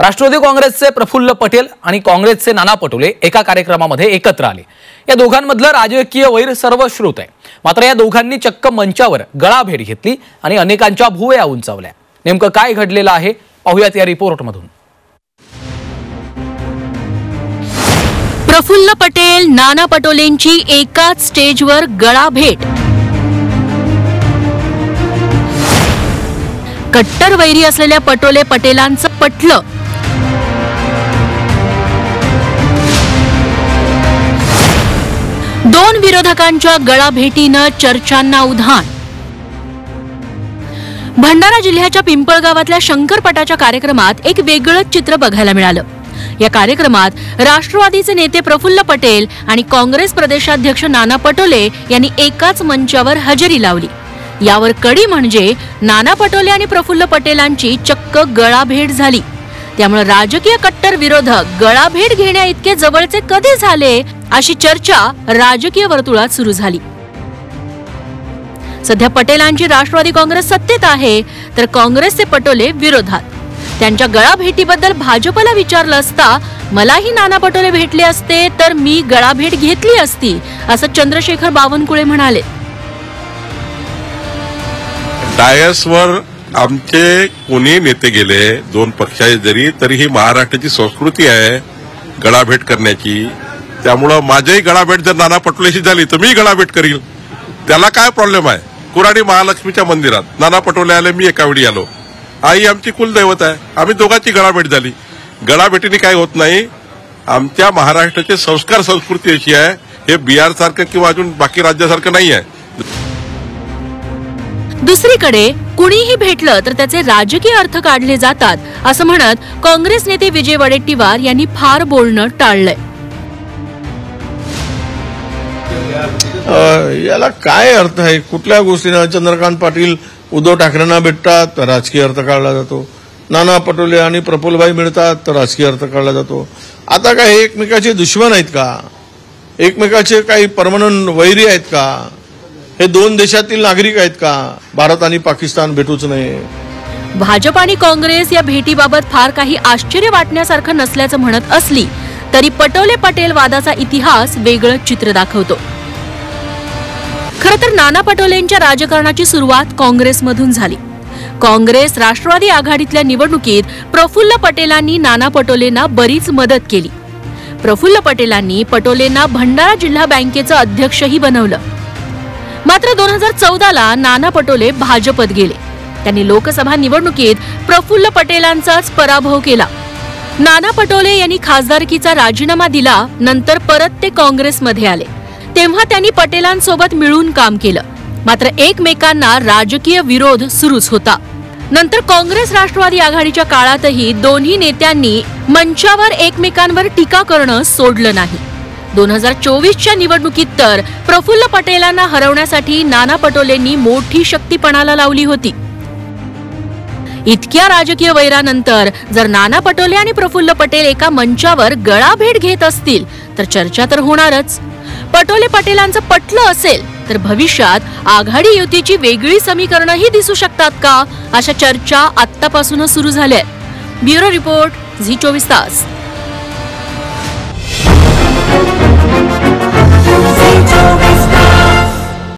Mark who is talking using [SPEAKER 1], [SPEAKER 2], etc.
[SPEAKER 1] राष्ट्रवादी काँग्रेसचे प्रफुल्ल पटेल आणि काँग्रेसचे नाना पटोले एका कार्यक्रमामध्ये एकत्र आले। या दोघांमधलं राजकीय वैर सर्वश्रुत आहे। मात्र या दोघांनी चक्क मंचावर गळाभेट घेतली आणि अनेकांच्या भुवया उंचावल्या। नेमकं काय घडलेलं आहे पाहूयात या रिपोर्टमधून।
[SPEAKER 2] प्रफुल्ल पटेल नाना पटोलेंची एकाच स्टेजवर गळाभेट। कट्टर वैरी असलेल्या पटोले पटेलांचं पटलं। दोन विरोधकांच्या गळाभेटीनं चर्चांना उधाण। भंडारा जिल्ह्याच्या पिंपळगावातल्या शंकरपटाच्या कार्यक्रमात एक वेगळंच चित्र बघायला मिळालं। या कार्यक्रमात राष्ट्रवादीचे नेते प्रफुल्ल पटेल आणि काँग्रेस प्रदेशाध्यक्ष नाना पटोले यांनी एकाच मंचावर हजेरी लावली। यावर कडी म्हणजे नाना पटोले आणि प्रफुल्ल पटेलांची चक्क गळाभेट झाली। त्यामुळे राजकीय कट्टर विरोधक गळाभेट घेण्या इतके जवळचे कधी झाले अशी चर्चा राजकीय वर्तुळात सुरू झाली। सध्या पटेलांची राष्ट्रवादी काँग्रेस सत्तेत आहे तर काँग्रेसचे पटोले विरोधात। त्यांच्या गळाभेटीबद्दल भाजपला विचारलं असता मलाही नाना पटोले भेटले असते तर मी गळाभेट घेतली असती असं चंद्रशेखर बावनकुळे म्हणाले।
[SPEAKER 3] डायसवर आमचे कोणी नेते गेले दोन पक्षाचे जरी तरी ही महाराष्ट्राची संस्कृती आहे गळाभेट करण्याची। त्यामुळे माझीही गळाभेट जर नाना पटोलेशी झाली तर मी गळाभेट करील, त्याला काय प्रॉब्लेम आहे। कुराडी महालक्ष्मीच्या मंदिरात नाना पटोले आले, मी एका वेळी आलो। आई आमची कुलदैवत आहे, आम्ही दोघांची गळाभेट झाली। गळाभेटीने काय होत नाही। आमच्या महाराष्ट्राचे संस्कार संस्कृती अशी आहे, हे बिहार सारखं किंवा अजून बाकी राज्यासारखं नाही आहे।
[SPEAKER 2] दुसरीकडे कुणीही भेटलं तर त्याचे राजकीय अर्थ काढले जातात असं म्हणत काँग्रेस नेते विजय वडेट्टीवार यांनी फार बोलणं टाळलंय।
[SPEAKER 4] याला काय अर्थ आहे? कुठल्या गोष्टीने चंद्रकांत पाटील उद्धव ठाकरेंना भेटतात तर राजकीय अर्थ काढला जातो, नाना पटोले आणि प्रफुल्लभाई मिळतात तर राजकीय अर्थ काढला जातो। आता काय एकमेकाचे दुश्मन आहेत का? एकमेकाचे काही परमनंट वैरी आहेत का? हे दोन देशातील नागरिक आहेत का? भारत आणि पाकिस्तान भेटूच नये।
[SPEAKER 2] भाजप आणि काँग्रेस या भेटीबाबत फार काही आश्चर्य वाटण्यासारखं नसल्याचं म्हणत असली तरी पटोले पटेल वादाचा इतिहास वेगळं चित्र दाखवतो। खरं तर नाना पटोलेंच्या राजकारणाची सुरुवात काँग्रेसमधून झाली। काँग्रेस राष्ट्रवादी आघाडीतल्या निवडणुकीत प्रफुल्ल पटेलांनी नाना पटोलेंना बरीच मदत केली। प्रफुल्ल पटेलांनी पटोलेंना भंडारा जिल्हा बँकेचं अध्यक्षही बनवलं। मात्र 2014ला नाना पटोले भाजपत गेले। त्यांनी लोकसभा निवडणुकीत प्रफुल्ल पटेलांचाच पराभव केला। नाना पटोले यांनी खासदारकीचा राजीनामा दिला। नंतर परत ते काँग्रेसमध्ये आले। तेव्हा त्यांनी पटेलांसोबत मिळून काम केलं। मात्र एकमेकांना राजकीय विरोध सुरूच होता। नंतर काँग्रेस राष्ट्रवादी आघाडीच्या काळातही दोन्ही नेत्यांनी मंचावर एकमेकांवर टीका करणं सोडलं नाही। 2024च्या निवडणुकीत तर प्रफुल्ल पटेलांना हरवण्यासाठी नाना पटोलेंनी मोठी शक्ती पणाला लावली होती। इतक्या राजकीय वैरानंतर जर नाना पटोले आणि प्रफुल्ल पटेल एका मंचावर गळाभेट घेत असतील तर चर्चा तर होणारच। पटोले पटेलांचं पटलं असेल तर भविष्यात आघाडी युतीची वेगळी समीकरणंही दिसू शकतात का अशा चर्चा आत्तापासूनच सुरू झाल्या आहेत। ब्युरो रिपोर्ट, झी 24 तास।